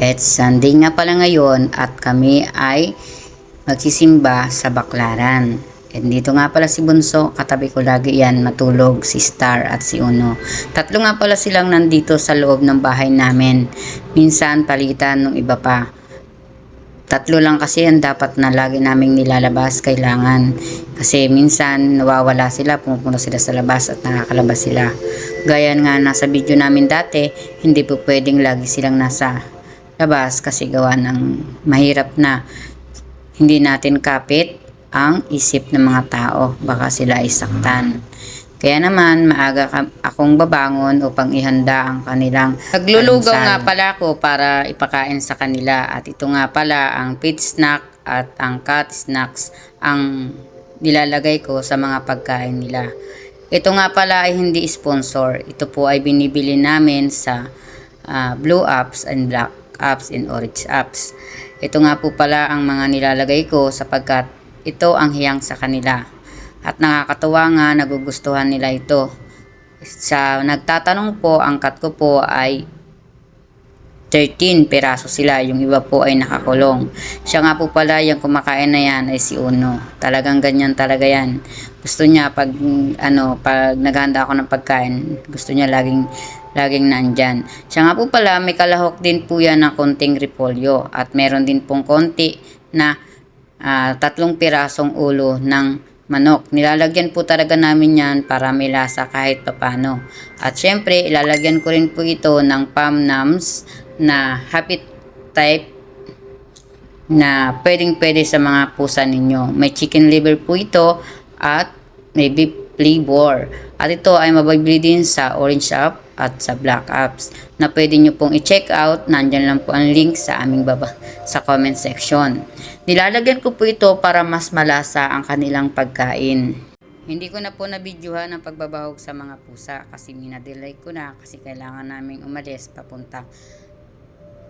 It's Sunday nga pala ngayon at kami ay magsisimba sa Baklaran. And dito nga pala si Bunso, katabi ko lagi yan matulog, si Star at si Uno. Tatlo nga pala silang nandito sa loob ng bahay namin. Minsan palitan ng iba pa. Tatlo lang kasi yan dapat na lagi naming nilalabas kailangan. Kasi minsan nawawala sila, pumupunta sila sa labas at nakakalabas sila. Gaya nga nasa video namin dati, hindi po pwedeng lagi silang nasa labas kasi gawa ng mahirap na hindi natin kapit ang isip ng mga tao, baka sila ay saktan. Kaya naman maaga akong babangon upang ihanda ang kanilang naglulugaw nga pala ako para ipakain sa kanila. At ito nga pala ang pit snack at ang cat snacks ang nilalagay ko sa mga pagkain nila. Ito nga pala ay hindi sponsor, ito po ay binibili namin sa Blue Apps and Black Apps and Orange Apps. Ito nga po pala ang mga nilalagay ko sapagkat ito ang hiyang sa kanila. At nakakatuwa nga, nagugustuhan nila ito. Sa nagtatanong po, ang cut ko po ay 13 peraso sila. Yung iba po ay nakakulong. Siya nga po pala, yung kumakain na yan ay si Uno. Talagang ganyan talaga yan. Gusto niya pag naghanda ako ng pagkain, gusto niya laging nandyan. Siya nga po pala, may kalahok din po yan ng konting repolyo. At meron din pong konti na 3 pirasong ulo ng manok. Nilalagyan po talaga namin yan para may lasa kahit papano. At syempre, ilalagyan ko rin po ito ng Pam-Nams na happy type na pwedeng-pwede sa mga pusa ninyo. May chicken liver po ito at may beef flavor. At ito ay mabibili din sa Orange App at sa Black Apps na pwede nyo pong i-check out. Nandyan lang po ang link sa aming sa comment section. Nilalagyan ko po ito para mas malasa ang kanilang pagkain. Hindi ko na po nabidyohan ang pagbabahog sa mga pusa kasi minadelay ko na kasi kailangan naming umalis papunta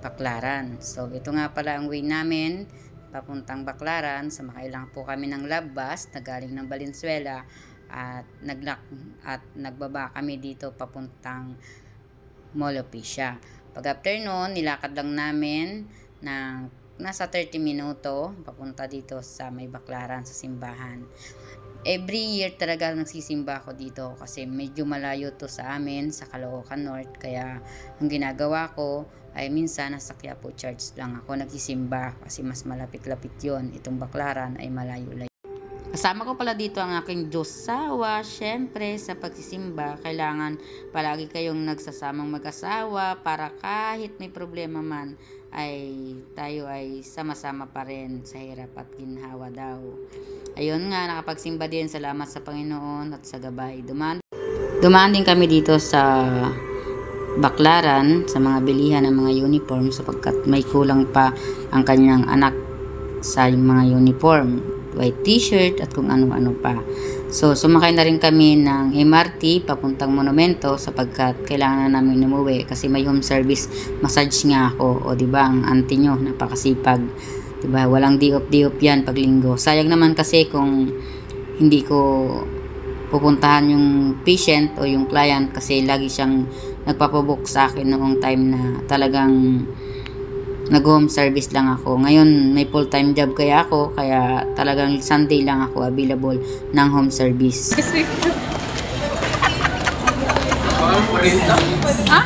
Baklaran. So ito nga pala ang way namin papuntang Baklaran. Sumakailang po kami ng love bus na galing ng Valenzuela at nagbaba kami dito papuntang Molopecia. Pag after noon, nilakad lang namin ng nasa 30 minuto papunta dito sa may Baklaran sa simbahan. Every year talaga nagsisimba ako dito kasi medyo malayo to sa amin sa Caloocan North, kaya ang ginagawa ko ay minsan nasa Quiapo Church lang ako nagsisimba kasi mas malapit-lapit yon. Itong Baklaran ay malayo-layo. Kasama ko pala dito ang aking Diyosawa. Syempre, sa pagsisimba, kailangan palagi kayong nagsasamang mag-asawa para kahit may problema man, ay tayo ay sama-sama pa rin sa hirap at ginhawa daw. Ayun nga, nakapagsimba din. Salamat sa Panginoon at sa gabay. Dumaan din kami dito sa Baklaran sa mga bilihan ng mga uniform sapagkat may kulang pa ang kanyang anak sa mga uniform, white t-shirt at kung ano-ano pa. So sumakay na rin kami ng MRT papuntang Monumento sapagkat kailangan na namin umuwi kasi may home service massage nga ako. O diba, ang auntie nyo napakasipag, diba, walang diop-diop yan pag linggo. Sayang naman kasi kung hindi ko pupuntahan yung patient o yung client kasi lagi siyang nagpapabook sa akin noong time na talagang nag-home service lang ako. Ngayon, may full-time job kaya ako, kaya talagang Sunday lang ako available ng home service. Ha?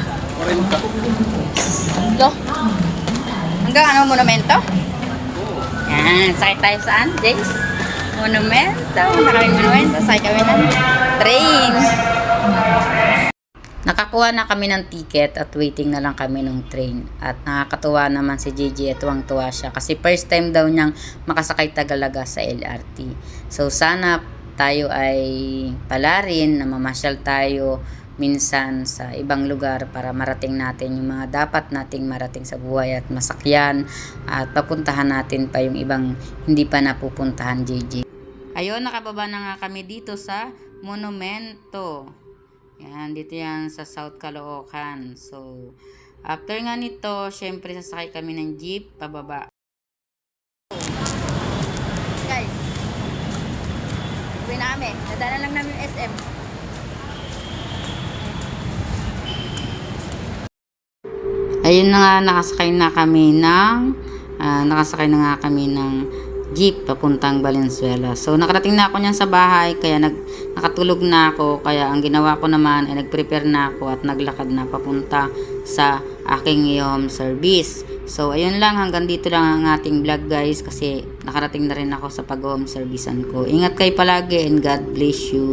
Ito? Hanggang ano, Monumento? Yan, sakit tayo saan, James? Monumento. Nakaling Monumento, sakit kami ng train. Nakakuha na kami ng ticket at waiting na lang kami ng train. At nakakatuwa naman si Gigi at tuwang-tuwa siya kasi first time daw niyang makasakay Tagalaga sa LRT. So sana tayo ay pala rin na mamasyal tayo minsan sa ibang lugar para marating natin yung mga dapat nating marating sa buhay at masakyan at papuntahan natin pa yung ibang hindi pa napupuntahan, Gigi. Ayun, nakababa na nga kami dito sa Monumento. Yan, dito yan sa South Caloocan. So, after nga nito, syempre sasakay kami ng jeep pababa. Guys, uwi na kami. Nadala lang namin SM. Ayun na nga, nakasakay na nga kami ng jeep papuntang Valenzuela. So nakarating na ako niyan sa bahay, kaya nakatulog na ako. Kaya ang ginawa ko naman ay nagprepare na ako at naglakad na papunta sa aking home service. So ayun lang, hanggang dito lang ang ating vlog guys, kasi nakarating na rin ako sa pag-home servicean ko. Ingat kayo palagi and God bless you.